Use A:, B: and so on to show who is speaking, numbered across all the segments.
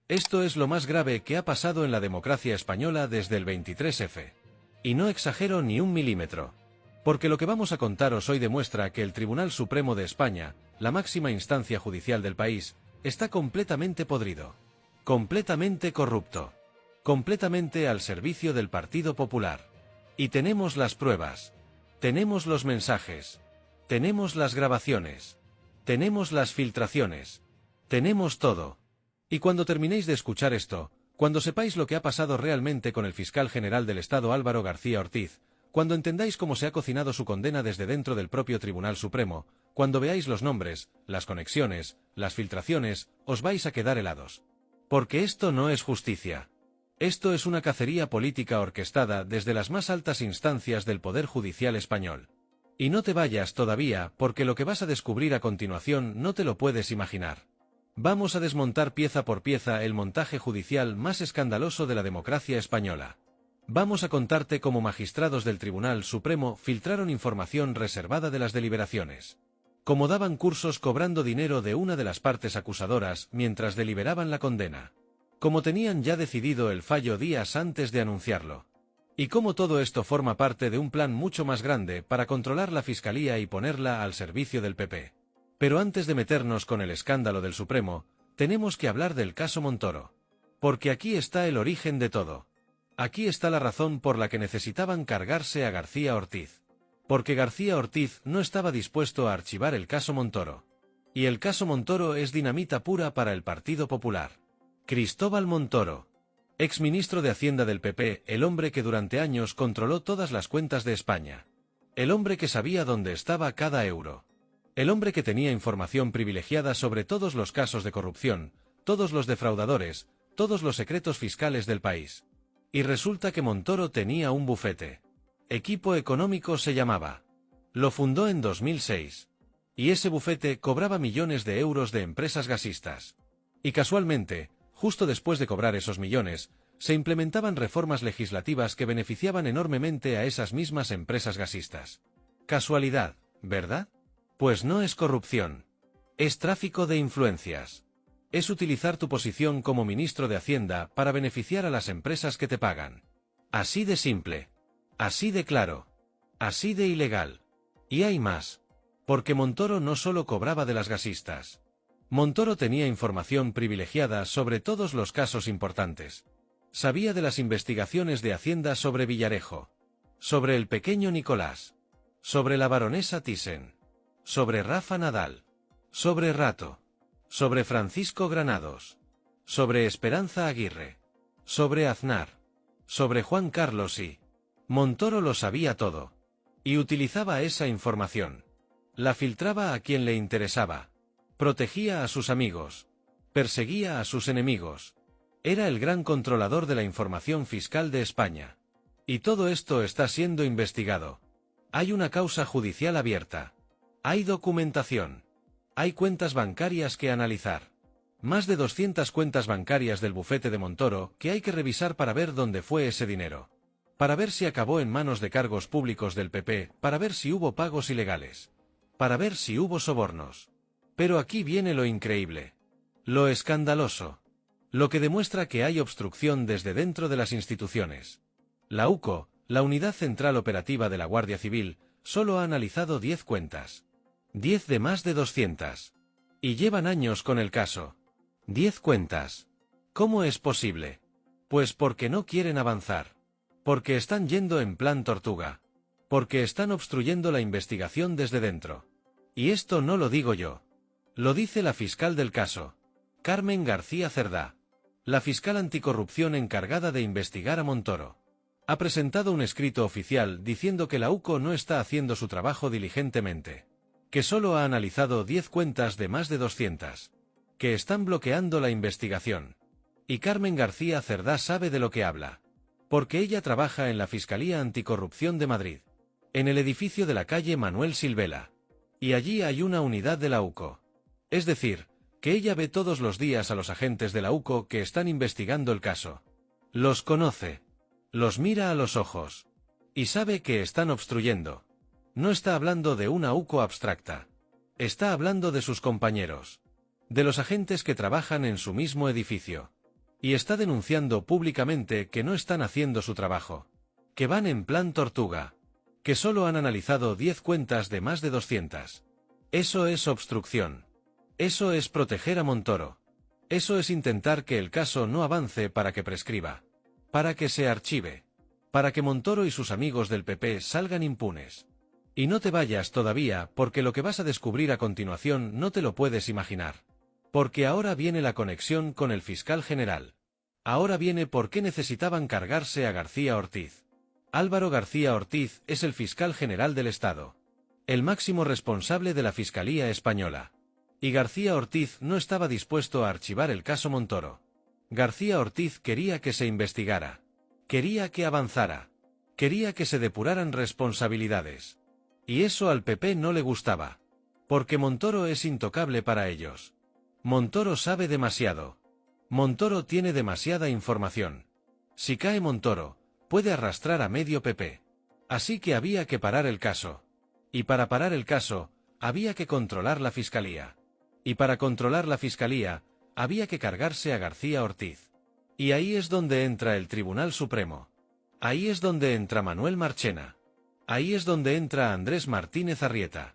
A: Esto es lo más grave que ha pasado en la democracia española desde el 23F. Y no exagero ni un milímetro. Porque lo que vamos a contaros hoy demuestra que el Tribunal Supremo de España, la máxima instancia judicial del país, está completamente podrido. Completamente corrupto. Completamente al servicio del Partido Popular. Y tenemos las pruebas. Tenemos los mensajes. Tenemos las grabaciones. Tenemos las filtraciones. Tenemos todo. Y cuando terminéis de escuchar esto, cuando sepáis lo que ha pasado realmente con el fiscal general del Estado Álvaro García Ortiz, cuando entendáis cómo se ha cocinado su condena desde dentro del propio Tribunal Supremo, cuando veáis los nombres, las conexiones, las filtraciones, os vais a quedar helados. Porque esto no es justicia. Esto es una cacería política orquestada desde las más altas instancias del Poder Judicial español. Y no te vayas todavía, porque lo que vas a descubrir a continuación no te lo puedes imaginar. Vamos a desmontar pieza por pieza el montaje judicial más escandaloso de la democracia española. Vamos a contarte cómo magistrados del Tribunal Supremo filtraron información reservada de las deliberaciones. Cómo daban cursos cobrando dinero de una de las partes acusadoras mientras deliberaban la condena. Cómo tenían ya decidido el fallo días antes de anunciarlo. Y cómo todo esto forma parte de un plan mucho más grande para controlar la Fiscalía y ponerla al servicio del PP. Pero antes de meternos con el escándalo del Supremo, tenemos que hablar del caso Montoro. Porque aquí está el origen de todo. Aquí está la razón por la que necesitaban cargarse a García Ortiz. Porque García Ortiz no estaba dispuesto a archivar el caso Montoro. Y el caso Montoro es dinamita pura para el Partido Popular. Cristóbal Montoro, exministro de Hacienda del PP, el hombre que durante años controló todas las cuentas de España. El hombre que sabía dónde estaba cada euro. El hombre que tenía información privilegiada sobre todos los casos de corrupción, todos los defraudadores, todos los secretos fiscales del país. Y resulta que Montoro tenía un bufete. Equipo Económico se llamaba. Lo fundó en 2006. Y ese bufete cobraba millones de euros de empresas gasistas. Y casualmente, justo después de cobrar esos millones, se implementaban reformas legislativas que beneficiaban enormemente a esas mismas empresas gasistas. Casualidad, ¿verdad? Pues no es corrupción. Es tráfico de influencias. Es utilizar tu posición como ministro de Hacienda para beneficiar a las empresas que te pagan. Así de simple. Así de claro. Así de ilegal. Y hay más. Porque Montoro no solo cobraba de las gasistas. Montoro tenía información privilegiada sobre todos los casos importantes. Sabía de las investigaciones de Hacienda sobre Villarejo. Sobre el pequeño Nicolás. Sobre la baronesa Thyssen. Sobre Rafa Nadal. Sobre Rato. Sobre Francisco Granados. Sobre Esperanza Aguirre. Sobre Aznar. Sobre Juan Carlos y... Montoro lo sabía todo. Y utilizaba esa información. La filtraba a quien le interesaba. Protegía a sus amigos. Perseguía a sus enemigos. Era el gran controlador de la información fiscal de España. Y todo esto está siendo investigado. Hay una causa judicial abierta. Hay documentación. Hay cuentas bancarias que analizar. Más de 200 cuentas bancarias del bufete de Montoro que hay que revisar para ver dónde fue ese dinero. Para ver si acabó en manos de cargos públicos del PP, para ver si hubo pagos ilegales. Para ver si hubo sobornos. Pero aquí viene lo increíble. Lo escandaloso. Lo que demuestra que hay obstrucción desde dentro de las instituciones. La UCO, la Unidad Central Operativa de la Guardia Civil, solo ha analizado 10 cuentas. 10 de más de 200. Y llevan años con el caso. 10 cuentas. ¿Cómo es posible? Pues porque no quieren avanzar. Porque están yendo en plan tortuga. Porque están obstruyendo la investigación desde dentro. Y esto no lo digo yo. Lo dice la fiscal del caso, Carmen García Cerdá, la fiscal anticorrupción encargada de investigar a Montoro. Ha presentado un escrito oficial diciendo que la UCO no está haciendo su trabajo diligentemente. Que solo ha analizado 10 cuentas de más de 200. Que están bloqueando la investigación. Y Carmen García Cerdá sabe de lo que habla. Porque ella trabaja en la Fiscalía Anticorrupción de Madrid. En el edificio de la calle Manuel Silvela. Y allí hay una unidad de la UCO. Es decir, que ella ve todos los días a los agentes de la UCO que están investigando el caso. Los conoce. Los mira a los ojos. Y sabe que están obstruyendo. No está hablando de una UCO abstracta. Está hablando de sus compañeros. De los agentes que trabajan en su mismo edificio. Y está denunciando públicamente que no están haciendo su trabajo. Que van en plan tortuga. Que solo han analizado 10 cuentas de más de 200. Eso es obstrucción. Eso es proteger a Montoro. Eso es intentar que el caso no avance para que prescriba. Para que se archive. Para que Montoro y sus amigos del PP salgan impunes. Y no te vayas todavía, porque lo que vas a descubrir a continuación no te lo puedes imaginar. Porque ahora viene la conexión con el fiscal general. Ahora viene por qué necesitaban cargarse a García Ortiz. Álvaro García Ortiz es el fiscal general del Estado. El máximo responsable de la Fiscalía Española. Y García Ortiz no estaba dispuesto a archivar el caso Montoro. García Ortiz quería que se investigara. Quería que avanzara. Quería que se depuraran responsabilidades. Y eso al PP no le gustaba. Porque Montoro es intocable para ellos. Montoro sabe demasiado. Montoro tiene demasiada información. Si cae Montoro, puede arrastrar a medio PP. Así que había que parar el caso. Y para parar el caso, había que controlar la Fiscalía. Y para controlar la Fiscalía, había que cargarse a García Ortiz. Y ahí es donde entra el Tribunal Supremo. Ahí es donde entra Manuel Marchena. Ahí es donde entra Andrés Martínez Arrieta.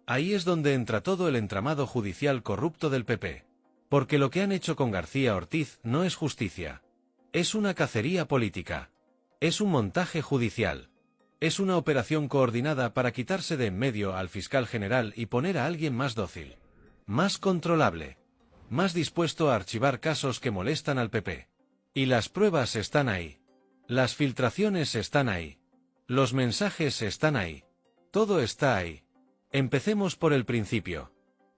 A: Ahí es donde entra todo el entramado judicial corrupto del PP. Porque lo que han hecho con García Ortiz no es justicia. Es una cacería política. Es un montaje judicial. Es una operación coordinada para quitarse de en medio al fiscal general y poner a alguien más dócil. Más controlable. Más dispuesto a archivar casos que molestan al PP. Y las pruebas están ahí. Las filtraciones están ahí. Los mensajes están ahí. Todo está ahí. Empecemos por el principio.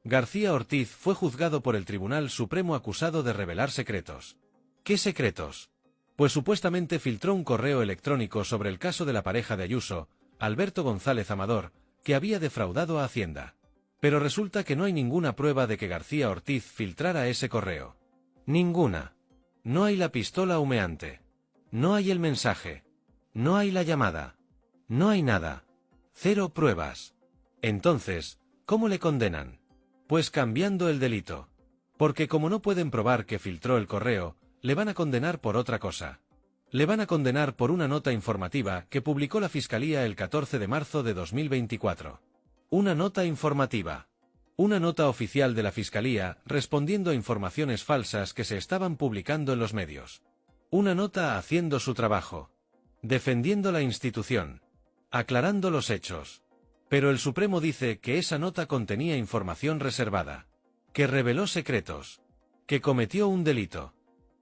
A: García Ortiz fue juzgado por el Tribunal Supremo acusado de revelar secretos. ¿Qué secretos? Pues supuestamente filtró un correo electrónico sobre el caso de la pareja de Ayuso, Alberto González Amador, que había defraudado a Hacienda. Pero resulta que no hay ninguna prueba de que García Ortiz filtrara ese correo. Ninguna. No hay la pistola humeante. No hay el mensaje. No hay la llamada. No hay nada. Cero pruebas. Entonces, ¿cómo le condenan? Pues cambiando el delito. Porque como no pueden probar que filtró el correo, le van a condenar por otra cosa. Le van a condenar por una nota informativa que publicó la Fiscalía el 14 de marzo de 2024. Una nota informativa. Una nota oficial de la Fiscalía respondiendo a informaciones falsas que se estaban publicando en los medios. Una nota haciendo su trabajo. Defendiendo la institución. Aclarando los hechos. Pero el Supremo dice que esa nota contenía información reservada. Que reveló secretos. Que cometió un delito.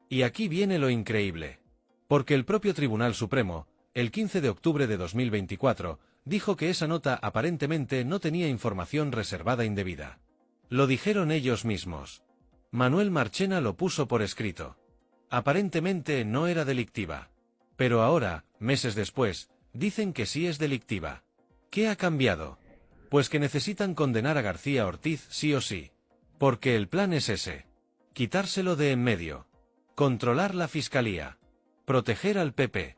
A: Y aquí viene lo increíble. Porque el propio Tribunal Supremo, el 15 de octubre de 2024, dijo que esa nota aparentemente no tenía información reservada indebida. Lo dijeron ellos mismos. Manuel Marchena lo puso por escrito. Aparentemente no era delictiva. Pero ahora, meses después, dicen que sí es delictiva. ¿Qué ha cambiado? Pues que necesitan condenar a García Ortiz sí o sí. Porque el plan es ese. Quitárselo de en medio. Controlar la Fiscalía. Proteger al PP.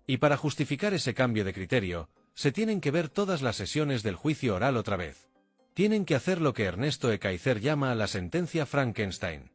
A: Y para justificar ese cambio de criterio, se tienen que ver todas las sesiones del juicio oral otra vez. Tienen que hacer lo que Ernesto Ekaizer llama la sentencia Frankenstein.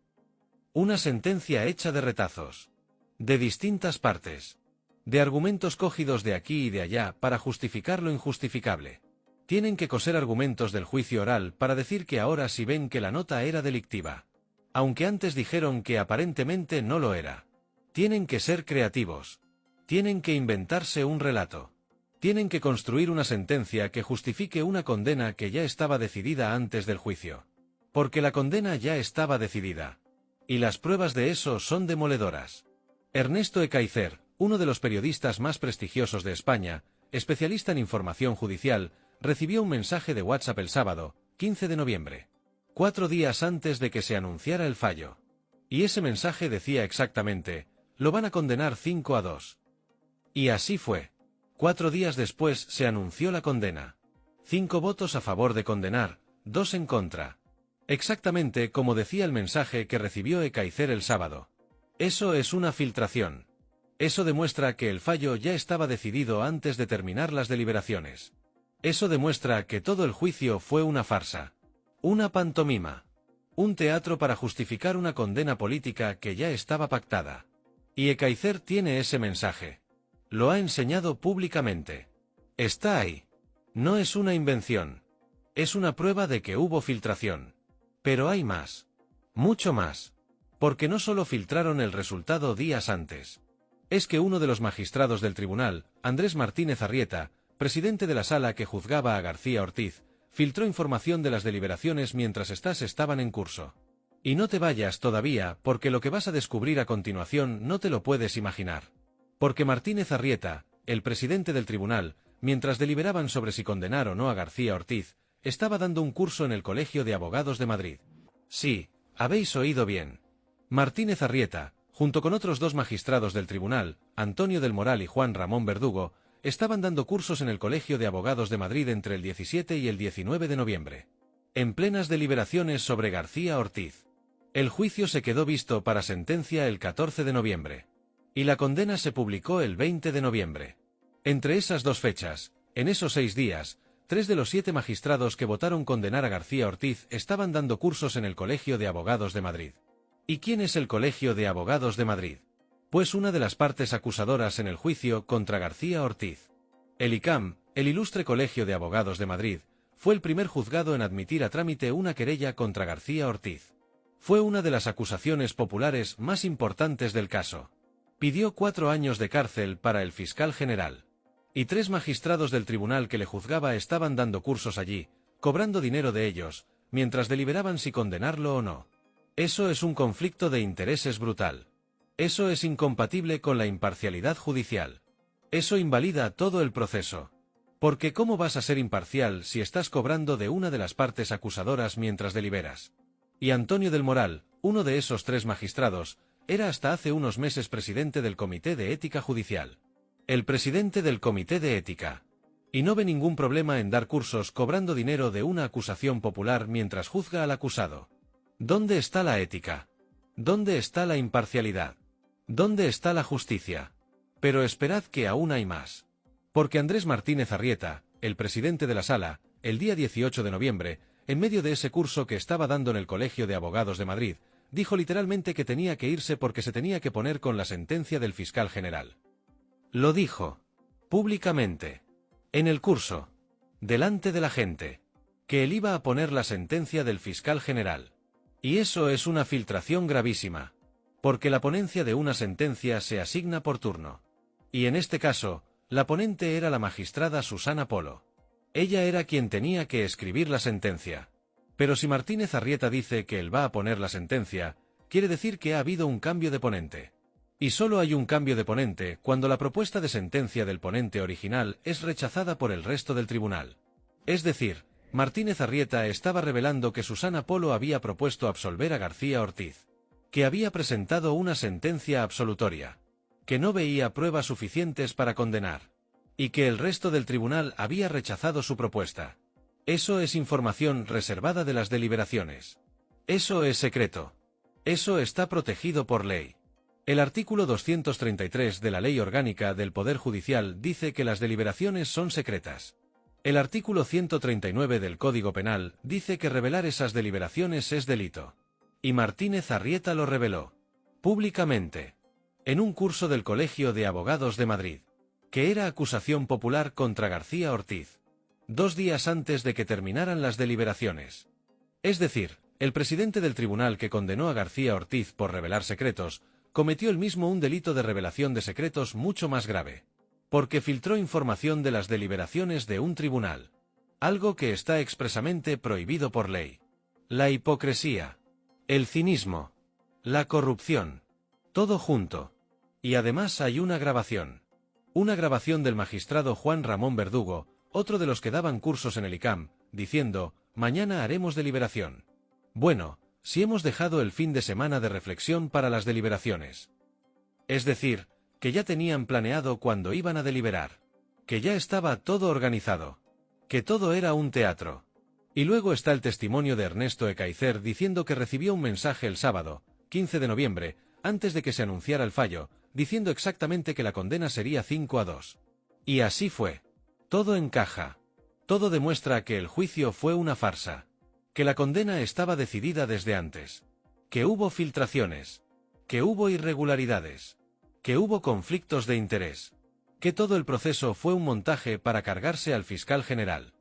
A: Una sentencia hecha de retazos. De distintas partes. De argumentos cogidos de aquí y de allá para justificar lo injustificable. Tienen que coser argumentos del juicio oral para decir que ahora sí ven que la nota era delictiva. Aunque antes dijeron que aparentemente no lo era. Tienen que ser creativos. Tienen que inventarse un relato. Tienen que construir una sentencia que justifique una condena que ya estaba decidida antes del juicio. Porque la condena ya estaba decidida. Y las pruebas de eso son demoledoras. Ernesto Ekaizer, uno de los periodistas más prestigiosos de España, especialista en información judicial, recibió un mensaje de WhatsApp el sábado, 15 de noviembre. 4 días antes de que se anunciara el fallo. Y ese mensaje decía exactamente, lo van a condenar 5-2. Y así fue. 4 días después se anunció la condena. 5 votos a favor de condenar, 2 en contra. Exactamente como decía el mensaje que recibió Ekaizer el sábado. Eso es una filtración. Eso demuestra que el fallo ya estaba decidido antes de terminar las deliberaciones. Eso demuestra que todo el juicio fue una farsa. Una pantomima. Un teatro para justificar una condena política que ya estaba pactada. Y Ekaizer tiene ese mensaje. Lo ha enseñado públicamente. Está ahí. No es una invención. Es una prueba de que hubo filtración. Pero hay más. Mucho más. Porque no solo filtraron el resultado días antes. Es que uno de los magistrados del tribunal, Andrés Martínez Arrieta, presidente de la sala que juzgaba a García Ortiz, filtró información de las deliberaciones mientras estas estaban en curso. Y no te vayas todavía, porque lo que vas a descubrir a continuación no te lo puedes imaginar. Porque Martínez Arrieta, el presidente del tribunal, mientras deliberaban sobre si condenar o no a García Ortiz, estaba dando un curso en el Colegio de Abogados de Madrid. Sí, habéis oído bien. Martínez Arrieta, junto con otros dos magistrados del tribunal, Antonio del Moral y Juan Ramón Verdugo, estaban dando cursos en el Colegio de Abogados de Madrid entre el 17 y el 19 de noviembre. En plenas deliberaciones sobre García Ortiz. El juicio se quedó visto para sentencia el 14 de noviembre. Y la condena se publicó el 20 de noviembre. Entre esas dos fechas, en esos 6 días, 3 de los 7 magistrados que votaron condenar a García Ortiz estaban dando cursos en el Colegio de Abogados de Madrid. ¿Y quién es el Colegio de Abogados de Madrid? Pues una de las partes acusadoras en el juicio contra García Ortiz. El ICAM, el Ilustre Colegio de Abogados de Madrid, fue el primer juzgado en admitir a trámite una querella contra García Ortiz. Fue una de las acusaciones populares más importantes del caso. Pidió 4 años de cárcel para el fiscal general. Y 3 magistrados del tribunal que le juzgaba estaban dando cursos allí, cobrando dinero de ellos, mientras deliberaban si condenarlo o no. Eso es un conflicto de intereses brutal. Eso es incompatible con la imparcialidad judicial. Eso invalida todo el proceso. Porque ¿cómo vas a ser imparcial si estás cobrando de una de las partes acusadoras mientras deliberas? Y Antonio del Moral, uno de esos 3 magistrados, era hasta hace unos meses presidente del Comité de Ética Judicial. El presidente del Comité de Ética. Y no ve ningún problema en dar cursos cobrando dinero de una acusación popular mientras juzga al acusado. ¿Dónde está la ética? ¿Dónde está la imparcialidad? ¿Dónde está la justicia? Pero esperad que aún hay más. Porque Andrés Martínez Arrieta, el presidente de la sala, el día 18 de noviembre, en medio de ese curso que estaba dando en el Colegio de Abogados de Madrid, dijo literalmente que tenía que irse porque se tenía que poner con la sentencia del fiscal general. Lo dijo. Públicamente. En el curso. Delante de la gente. Que él iba a poner la sentencia del fiscal general. Y eso es una filtración gravísima. Porque la ponencia de una sentencia se asigna por turno. Y en este caso, la ponente era la magistrada Susana Polo. Ella era quien tenía que escribir la sentencia. Pero si Martínez Arrieta dice que él va a poner la sentencia, quiere decir que ha habido un cambio de ponente. Y solo hay un cambio de ponente cuando la propuesta de sentencia del ponente original es rechazada por el resto del tribunal. Es decir, Martínez Arrieta estaba revelando que Susana Polo había propuesto absolver a García Ortiz. Que había presentado una sentencia absolutoria. Que no veía pruebas suficientes para condenar. Y que el resto del tribunal había rechazado su propuesta. Eso es información reservada de las deliberaciones. Eso es secreto. Eso está protegido por ley. El artículo 233 de la Ley Orgánica del Poder Judicial dice que las deliberaciones son secretas. El artículo 139 del Código Penal dice que revelar esas deliberaciones es delito. Y Martínez Arrieta lo reveló. Públicamente. En un curso del Colegio de Abogados de Madrid. Que era acusación popular contra García Ortiz. 2 días antes de que terminaran las deliberaciones. Es decir, el presidente del tribunal que condenó a García Ortiz por revelar secretos, cometió él mismo un delito de revelación de secretos mucho más grave. Porque filtró información de las deliberaciones de un tribunal. Algo que está expresamente prohibido por ley. La hipocresía. El cinismo. La corrupción. Todo junto. Y además hay una grabación. Una grabación del magistrado Juan Ramón Verdugo, otro de los que daban cursos en el ICAM, diciendo, mañana haremos deliberación. Bueno, si hemos dejado el fin de semana de reflexión para las deliberaciones. Es decir, que ya tenían planeado cuándo iban a deliberar. Que ya estaba todo organizado. Que todo era un teatro. Y luego está el testimonio de Ernesto Ekaizer diciendo que recibió un mensaje el sábado, 15 de noviembre, antes de que se anunciara el fallo, diciendo exactamente que la condena sería 5-2. Y así fue. Todo encaja. Todo demuestra que el juicio fue una farsa. que la condena estaba decidida desde antes, que hubo filtraciones, que hubo irregularidades, que hubo conflictos de interés, que todo el proceso fue un montaje para cargarse al fiscal general.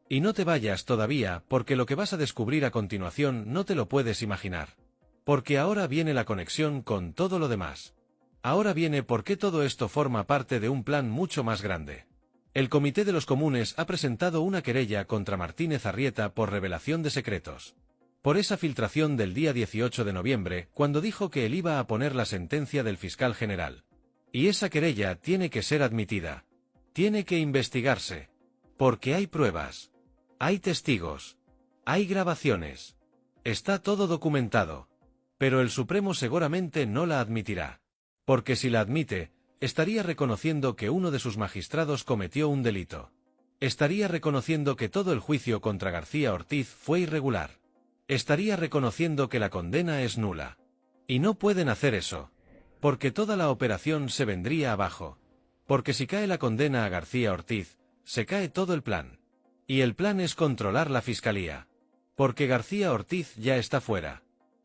A: Y no te vayas todavía, porque lo que vas a descubrir a continuación no te lo puedes imaginar. Porque ahora viene la conexión con todo lo demás. Ahora viene por qué todo esto forma parte de un plan mucho más grande. El Comité de los Comunes ha presentado una querella contra Martínez Arrieta por revelación de secretos. Por esa filtración del día 18 de noviembre, cuando dijo que él iba a poner la sentencia del fiscal general. Y esa querella tiene que ser admitida. Tiene que investigarse. Porque hay pruebas. Hay testigos. Hay grabaciones. Está todo documentado. Pero el Supremo seguramente no la admitirá. Porque si la admite, estaría reconociendo que uno de sus magistrados cometió un delito. Estaría reconociendo que todo el juicio contra García Ortiz fue irregular. Estaría reconociendo que la condena es nula. Y no pueden hacer eso. Porque toda la operación se vendría abajo. Porque si cae la condena a García Ortiz, se cae todo el plan. Y el plan es controlar la fiscalía. Porque García Ortiz ya está fuera.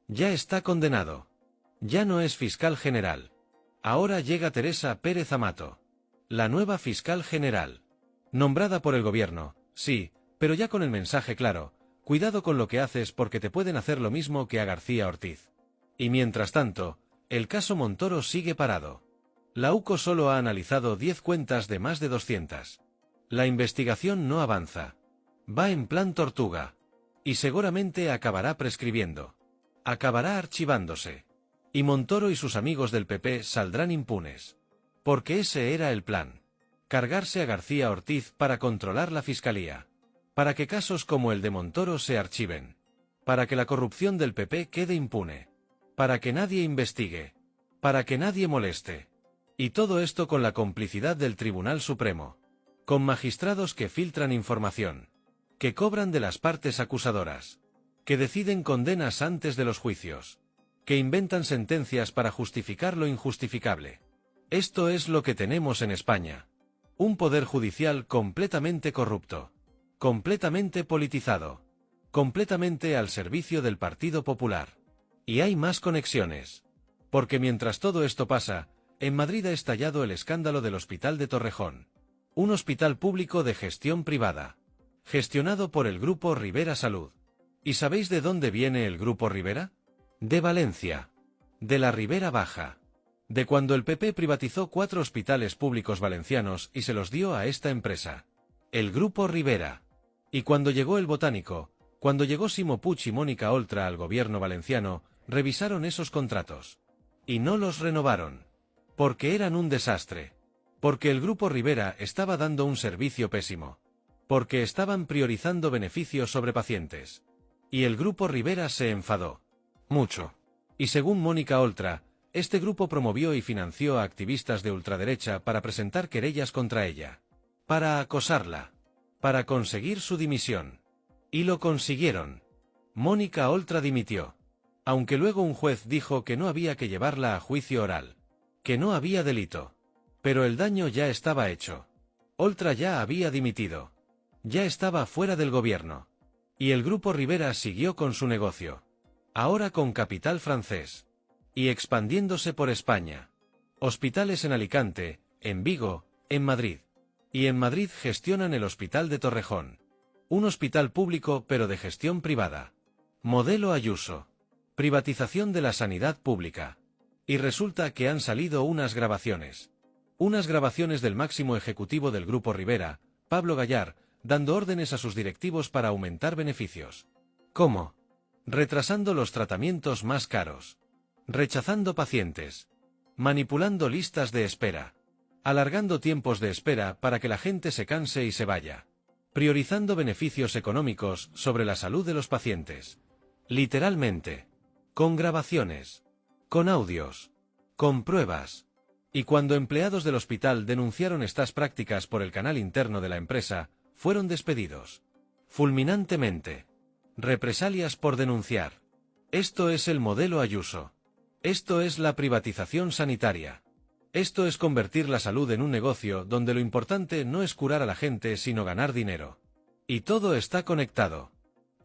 A: Ya está condenado. Ya no es fiscal general. Ahora llega Teresa Pérez Amato. La nueva fiscal general. Nombrada por el gobierno, sí, pero ya con el mensaje claro: cuidado con lo que haces porque te pueden hacer lo mismo que a García Ortiz. Y mientras tanto, el caso Montoro sigue parado. La UCO solo ha analizado 10 cuentas de más de 200. La investigación no avanza. Va en plan tortuga. Y seguramente acabará prescribiendo. Acabará archivándose. Y Montoro y sus amigos del PP saldrán impunes. Porque ese era el plan. Cargarse a García Ortiz para controlar la fiscalía. Para que casos como el de Montoro se archiven. Para que la corrupción del PP quede impune. Para que nadie investigue. Para que nadie moleste. Y todo esto con la complicidad del Tribunal Supremo. Con magistrados que filtran información. Que cobran de las partes acusadoras. Que deciden condenas antes de los juicios. Que inventan sentencias para justificar lo injustificable. Esto es lo que tenemos en España. Un poder judicial completamente corrupto. Completamente politizado. Completamente al servicio del Partido Popular. Y hay más conexiones. Porque mientras todo esto pasa, en Madrid ha estallado el escándalo del Hospital de Torrejón. Un hospital público de gestión privada. Gestionado por el Grupo Rivera Salud. ¿Y sabéis de dónde viene el Grupo Rivera? De Valencia. De la Ribera Baja. De cuando el PP privatizó 4 hospitales públicos valencianos y se los dio a esta empresa. El Grupo Rivera. Y cuando llegó el Botánico, cuando llegó Ximo Puig y Mónica Oltra al gobierno valenciano, revisaron esos contratos. Y no los renovaron. Porque eran un desastre. Porque el Grupo Rivera estaba dando un servicio pésimo. Porque estaban priorizando beneficios sobre pacientes. Y el Grupo Rivera se enfadó. Mucho. Y según Mónica Oltra, este grupo promovió y financió a activistas de ultraderecha para presentar querellas contra ella. Para acosarla. Para conseguir su dimisión. Y lo consiguieron. Mónica Oltra dimitió. Aunque luego un juez dijo que no había que llevarla a juicio oral. Que no había delito. Pero el daño ya estaba hecho. Oltra ya había dimitido. Ya estaba fuera del gobierno. Y el Grupo Rivera siguió con su negocio. Ahora con capital francés. Y expandiéndose por España. Hospitales en Alicante, en Vigo, en Madrid. Y en Madrid gestionan el Hospital de Torrejón. Un hospital público pero de gestión privada. Modelo Ayuso. Privatización de la sanidad pública. Y resulta que han salido unas grabaciones. Unas grabaciones del máximo ejecutivo del Grupo Rivera, Pablo Gallard, dando órdenes a sus directivos para aumentar beneficios. ¿Cómo? Retrasando los tratamientos más caros. Rechazando pacientes. Manipulando listas de espera. Alargando tiempos de espera para que la gente se canse y se vaya. Priorizando beneficios económicos sobre la salud de los pacientes. Literalmente. Con grabaciones. Con audios. Con pruebas. Y cuando empleados del hospital denunciaron estas prácticas por el canal interno de la empresa, fueron despedidos. Fulminantemente. Represalias por denunciar. Esto es el modelo Ayuso. Esto es la privatización sanitaria. Esto es convertir la salud en un negocio donde lo importante no es curar a la gente sino ganar dinero. Y todo está conectado.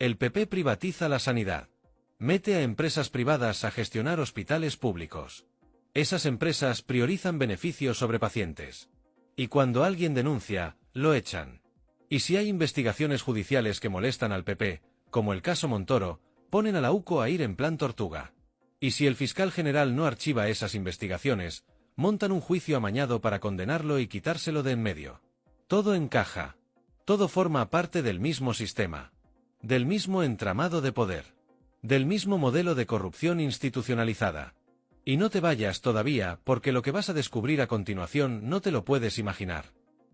A: El PP privatiza la sanidad. Mete a empresas privadas a gestionar hospitales públicos. Esas empresas priorizan beneficios sobre pacientes. Y cuando alguien denuncia, lo echan. Y si hay investigaciones judiciales que molestan al PP, como el caso Montoro, ponen a la UCO a ir en plan tortuga. Y si el fiscal general no archiva esas investigaciones, montan un juicio amañado para condenarlo y quitárselo de en medio. Todo encaja. Todo forma parte del mismo sistema. Del mismo entramado de poder. Del mismo modelo de corrupción institucionalizada. Y no te vayas todavía, porque lo que vas a descubrir a continuación no te lo puedes imaginar.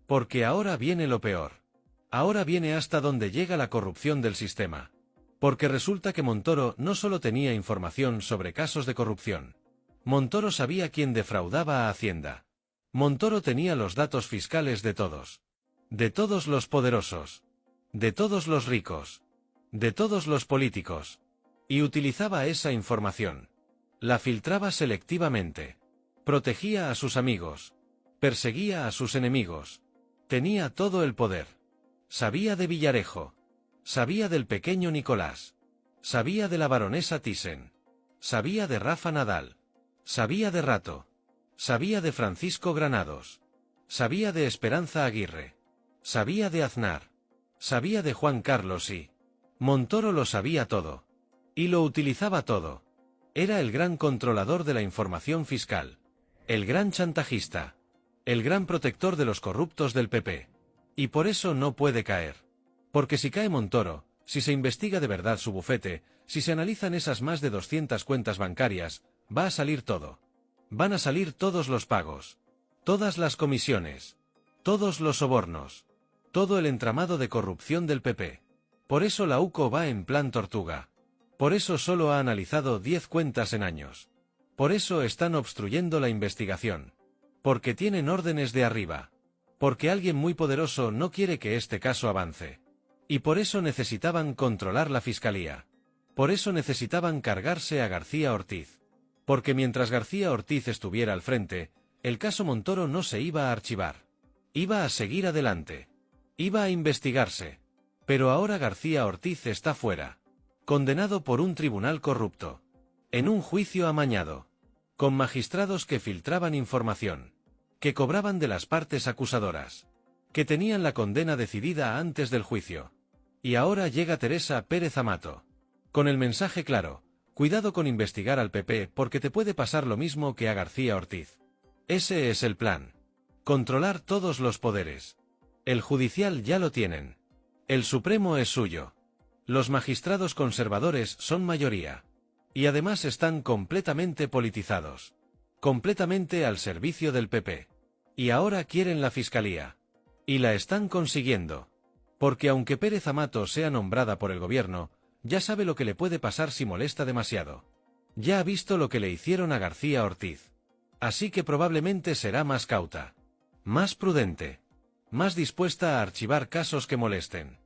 A: Porque ahora viene lo peor. Ahora viene hasta donde llega la corrupción del sistema. Porque resulta que Montoro no solo tenía información sobre casos de corrupción. Montoro sabía quién defraudaba a Hacienda. Montoro tenía los datos fiscales de todos. De todos los poderosos. De todos los ricos. De todos los políticos. Y utilizaba esa información. La filtraba selectivamente. Protegía a sus amigos. Perseguía a sus enemigos. Tenía todo el poder. Sabía de Villarejo. Sabía del pequeño Nicolás. Sabía de la baronesa Thyssen. Sabía de Rafa Nadal. Sabía de Rato. Sabía de Francisco Granados. Sabía de Esperanza Aguirre. Sabía de Aznar. Sabía de Juan Carlos y... Montoro lo sabía todo. Y lo utilizaba todo. Era el gran controlador de la información fiscal. El gran chantajista. El gran protector de los corruptos del PP. Y por eso no puede caer. Porque si cae Montoro, si se investiga de verdad su bufete, si se analizan esas más de 200 cuentas bancarias, va a salir todo. Van a salir todos los pagos. Todas las comisiones. Todos los sobornos. Todo el entramado de corrupción del PP. Por eso la UCO va en plan tortuga. Por eso solo ha analizado 10 cuentas en años. Por eso están obstruyendo la investigación. Porque tienen órdenes de arriba. Porque alguien muy poderoso no quiere que este caso avance. Y por eso necesitaban controlar la fiscalía. Por eso necesitaban cargarse a García Ortiz. Porque mientras García Ortiz estuviera al frente, el caso Montoro no se iba a archivar. Iba a seguir adelante. Iba a investigarse. Pero ahora García Ortiz está fuera. Condenado por un tribunal corrupto. En un juicio amañado. Con magistrados que filtraban información. Que cobraban de las partes acusadoras. Que tenían la condena decidida antes del juicio. Y ahora llega Teresa Pérez Amato. Con el mensaje claro: cuidado con investigar al PP porque te puede pasar lo mismo que a García Ortiz. Ese es el plan. Controlar todos los poderes. El judicial ya lo tienen. El Supremo es suyo. Los magistrados conservadores son mayoría. Y además están completamente politizados. Completamente al servicio del PP. Y ahora quieren la fiscalía. Y la están consiguiendo. Porque aunque Pérez Amato sea nombrada por el gobierno, ya sabe lo que le puede pasar si molesta demasiado. Ya ha visto lo que le hicieron a García Ortiz. Así que probablemente será más cauta. Más prudente. Más dispuesta a archivar casos que molesten.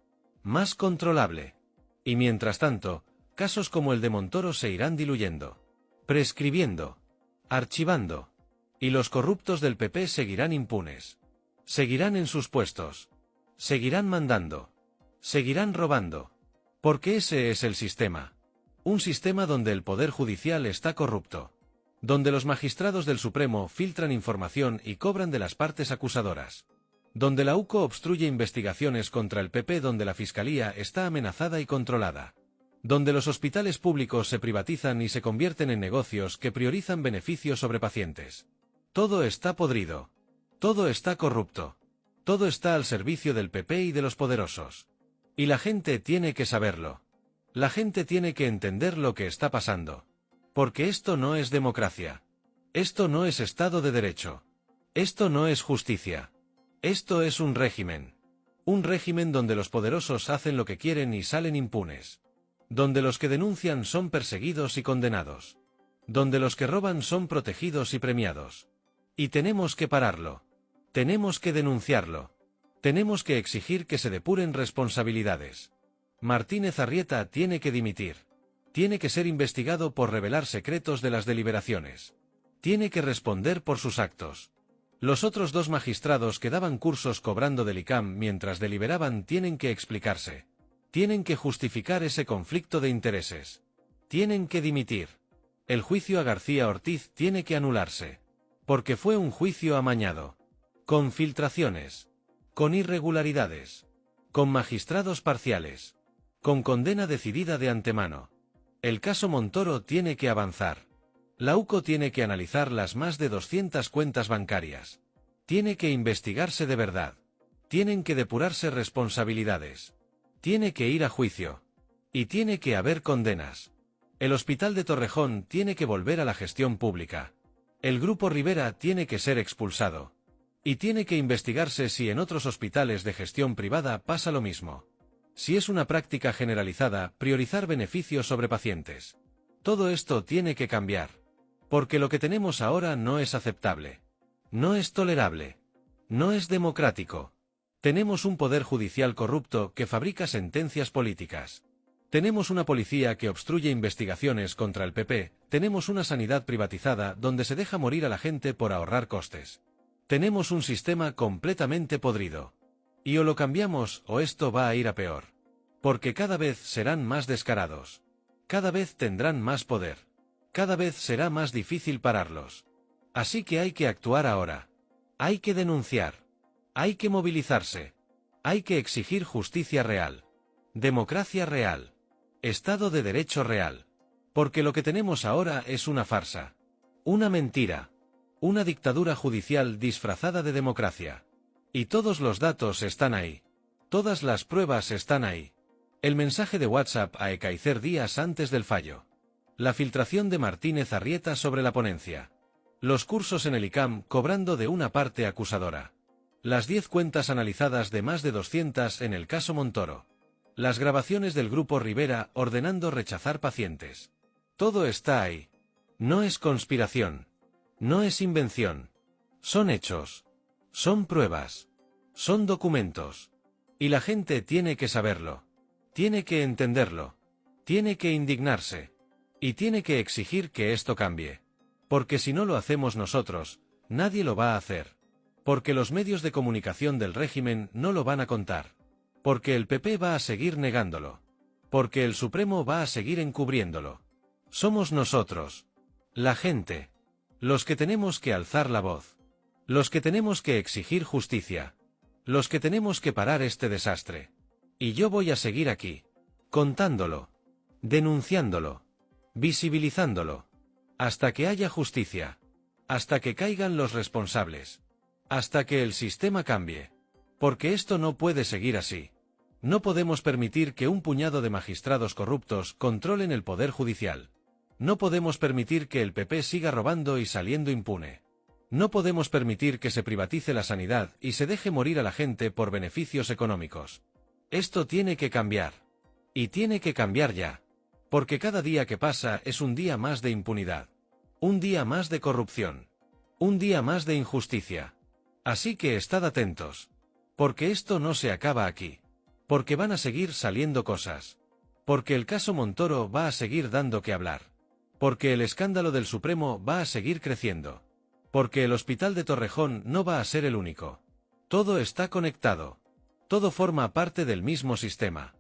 A: Más controlable. Y mientras tanto, casos como el de Montoro se irán diluyendo. Prescribiendo. Archivando. Y los corruptos del PP seguirán impunes. Seguirán en sus puestos. Seguirán mandando. Seguirán robando. Porque ese es el sistema. Un sistema donde el poder judicial está corrupto. Donde los magistrados del Supremo filtran información y cobran de las partes acusadoras. Donde la UCO obstruye investigaciones contra el PP, donde la fiscalía está amenazada y controlada. Donde los hospitales públicos se privatizan y se convierten en negocios que priorizan beneficios sobre pacientes. Todo está podrido. Todo está corrupto. Todo está al servicio del PP y de los poderosos. Y la gente tiene que saberlo. La gente tiene que entender lo que está pasando. Porque esto no es democracia. Esto no es Estado de Derecho. Esto no es justicia. Esto es un régimen. Un régimen donde los poderosos hacen lo que quieren y salen impunes. Donde los que denuncian son perseguidos y condenados. Donde los que roban son protegidos y premiados. Y tenemos que pararlo. Tenemos que denunciarlo. Tenemos que exigir que se depuren responsabilidades. Martínez Arrieta tiene que dimitir. Tiene que ser investigado por revelar secretos de las deliberaciones. Tiene que responder por sus actos. Los otros dos magistrados que daban cursos cobrando del ICAM mientras deliberaban tienen que explicarse. Tienen que justificar ese conflicto de intereses. Tienen que dimitir. El juicio a García Ortiz tiene que anularse. Porque fue un juicio amañado. Con filtraciones. Con irregularidades. Con magistrados parciales. Con condena decidida de antemano. El caso Montoro tiene que avanzar. La UCO tiene que analizar las más de 200 cuentas bancarias. Tiene que investigarse de verdad. Tienen que depurarse responsabilidades. Tiene que ir a juicio. Y tiene que haber condenas. El Hospital de Torrejón tiene que volver a la gestión pública. El Grupo Rivera tiene que ser expulsado. Y tiene que investigarse si en otros hospitales de gestión privada pasa lo mismo. Si es una práctica generalizada, priorizar beneficios sobre pacientes. Todo esto tiene que cambiar. Porque lo que tenemos ahora no es aceptable. No es tolerable. No es democrático. Tenemos un poder judicial corrupto que fabrica sentencias políticas. Tenemos una policía que obstruye investigaciones contra el PP, tenemos una sanidad privatizada donde se deja morir a la gente por ahorrar costes. Tenemos un sistema completamente podrido. Y o lo cambiamos o esto va a ir a peor. Porque cada vez serán más descarados. Cada vez tendrán más poder. Cada vez será más difícil pararlos. Así que hay que actuar ahora. Hay que denunciar. Hay que movilizarse. Hay que exigir justicia real. Democracia real. Estado de Derecho real. Porque lo que tenemos ahora es una farsa. Una mentira. Una dictadura judicial disfrazada de democracia. Y todos los datos están ahí. Todas las pruebas están ahí. El mensaje de WhatsApp a Ekaizer días antes del fallo. La filtración de Martínez Arrieta sobre la ponencia. Los cursos en el ICAM cobrando de una parte acusadora. Las 10 cuentas analizadas de más de 200 en el caso Montoro. Las grabaciones del Grupo Rivera ordenando rechazar pacientes. Todo está ahí. No es conspiración. No es invención. Son hechos. Son pruebas. Son documentos. Y la gente tiene que saberlo. Tiene que entenderlo. Tiene que indignarse. Y tiene que exigir que esto cambie. Porque si no lo hacemos nosotros, nadie lo va a hacer. Porque los medios de comunicación del régimen no lo van a contar. Porque el PP va a seguir negándolo. Porque el Supremo va a seguir encubriéndolo. Somos nosotros. La gente. Los que tenemos que alzar la voz. Los que tenemos que exigir justicia. Los que tenemos que parar este desastre. Y yo voy a seguir aquí. Contándolo. Denunciándolo. Visibilizándolo. Hasta que haya justicia. Hasta que caigan los responsables. Hasta que el sistema cambie. Porque esto no puede seguir así. No podemos permitir que un puñado de magistrados corruptos controlen el poder judicial. No podemos permitir que el PP siga robando y saliendo impune. No podemos permitir que se privatice la sanidad y se deje morir a la gente por beneficios económicos. Esto tiene que cambiar. Y tiene que cambiar ya. Porque cada día que pasa es un día más de impunidad. Un día más de corrupción. Un día más de injusticia. Así que estad atentos. Porque esto no se acaba aquí. Porque van a seguir saliendo cosas. Porque el caso Montoro va a seguir dando que hablar. Porque el escándalo del Supremo va a seguir creciendo. Porque el Hospital de Torrejón no va a ser el único. Todo está conectado. Todo forma parte del mismo sistema.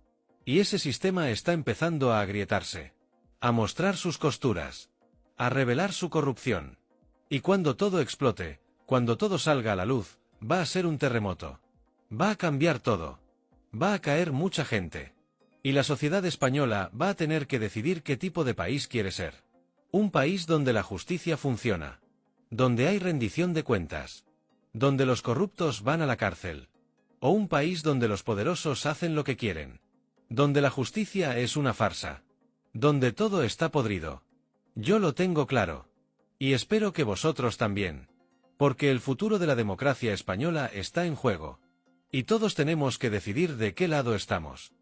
A: Y ese sistema está empezando a agrietarse. A mostrar sus costuras. A revelar su corrupción. Y cuando todo explote, cuando todo salga a la luz, va a ser un terremoto. Va a cambiar todo. Va a caer mucha gente. Y la sociedad española va a tener que decidir qué tipo de país quiere ser. Un país donde la justicia funciona. Donde hay rendición de cuentas. Donde los corruptos van a la cárcel. O un país donde los poderosos hacen lo que quieren. Donde la justicia es una farsa. Donde todo está podrido. Yo lo tengo claro. Y espero que vosotros también. Porque el futuro de la democracia española está en juego. Y todos tenemos que decidir de qué lado estamos.